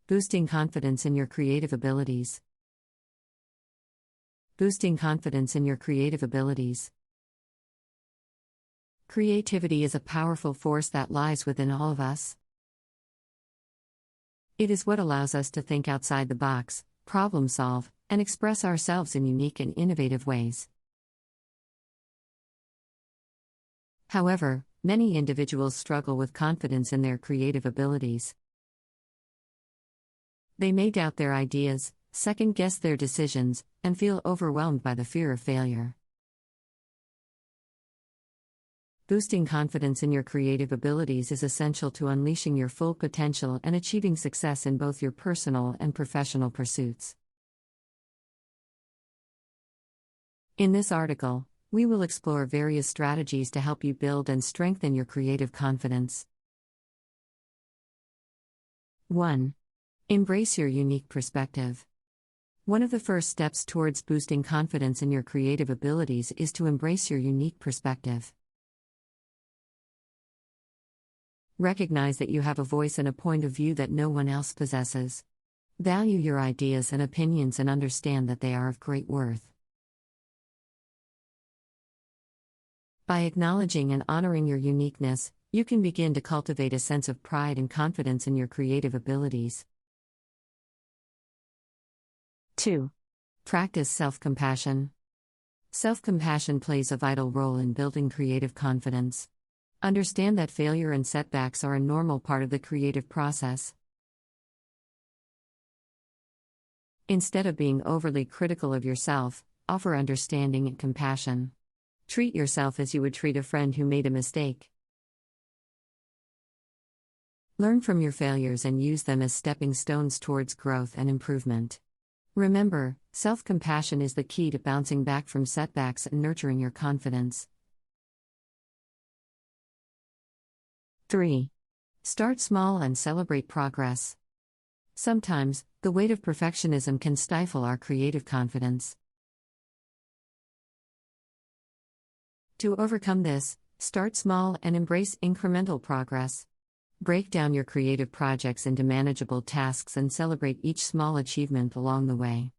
Boosting confidence in your creative abilities. Boosting confidence in your creative abilities. Creativity is a powerful force that lies within all of us. It is what allows us to think outside the box, problem solve, and express ourselves in unique and innovative ways. However, many individuals struggle with confidence in their creative abilities. They may doubt their ideas, second-guess their decisions, and feel overwhelmed by the fear of failure. Boosting confidence in your creative abilities is essential to unleashing your full potential and achieving success in both your personal and professional pursuits. In this article, we will explore various strategies to help you build and strengthen your creative confidence. 1. Embrace your unique perspective. One of the first steps towards boosting confidence in your creative abilities is to embrace your unique perspective. Recognize that you have a voice and a point of view that no one else possesses. Value your ideas and opinions and understand that they are of great worth. By acknowledging and honoring your uniqueness, you can begin to cultivate a sense of pride and confidence in your creative abilities. 2. Practice self-compassion. Self-compassion plays a vital role in building creative confidence. Understand that failure and setbacks are a normal part of the creative process. Instead of being overly critical of yourself, offer understanding and compassion. Treat yourself as you would treat a friend who made a mistake. Learn from your failures and use them as stepping stones towards growth and improvement. Remember, self-compassion is the key to bouncing back from setbacks and nurturing your confidence. 3. Start small and celebrate progress. Sometimes, the weight of perfectionism can stifle our creative confidence. To overcome this, start small and embrace incremental progress. Break down your creative projects into manageable tasks and celebrate each small achievement along the way.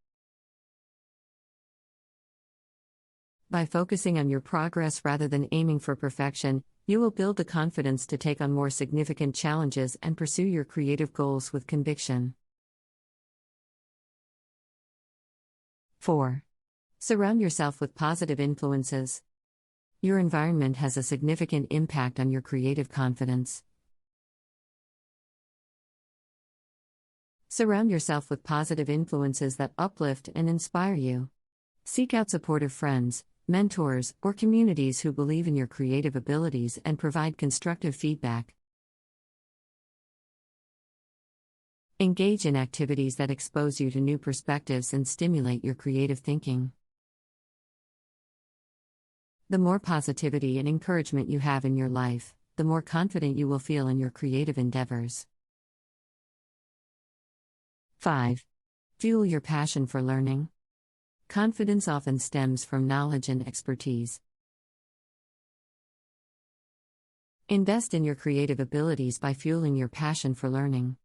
By focusing on your progress rather than aiming for perfection, you will build the confidence to take on more significant challenges and pursue your creative goals with conviction. 4. Surround yourself with positive influences. Your environment has a significant impact on your creative confidence. Surround yourself with positive influences that uplift and inspire you. Seek out supportive friends, mentors, or communities who believe in your creative abilities and provide constructive feedback. Engage in activities that expose you to new perspectives and stimulate your creative thinking. The more positivity and encouragement you have in your life, the more confident you will feel in your creative endeavors. 5. Fuel your passion for learning. Confidence often stems from knowledge and expertise. Invest in your creative abilities by fueling your passion for learning.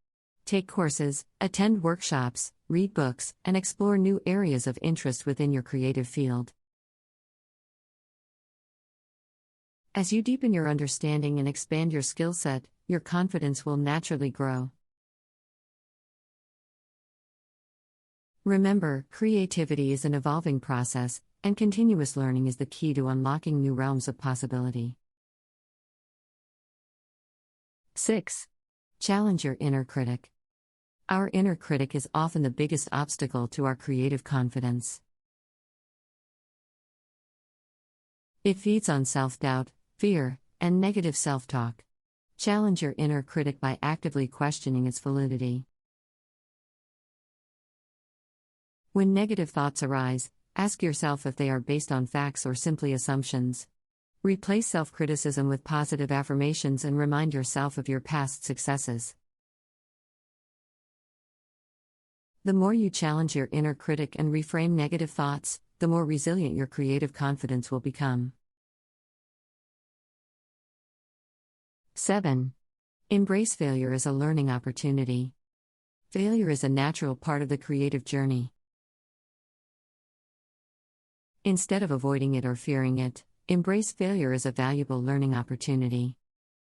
Take courses, attend workshops, read books, and explore new areas of interest within your creative field. As you deepen your understanding and expand your skill set, your confidence will naturally grow. Remember, creativity is an evolving process, and continuous learning is the key to unlocking new realms of possibility. 6. Challenge your inner critic. Our inner critic is often the biggest obstacle to our creative confidence. It feeds on self-doubt, fear, and negative self-talk. Challenge your inner critic by actively questioning its validity. When negative thoughts arise, ask yourself if they are based on facts or simply assumptions. Replace self-criticism with positive affirmations and remind yourself of your past successes. The more you challenge your inner critic and reframe negative thoughts, the more resilient your creative confidence will become. 7. Embrace failure as a learning opportunity. Failure is a natural part of the creative journey. Instead of avoiding it or fearing it, embrace failure as a valuable learning opportunity.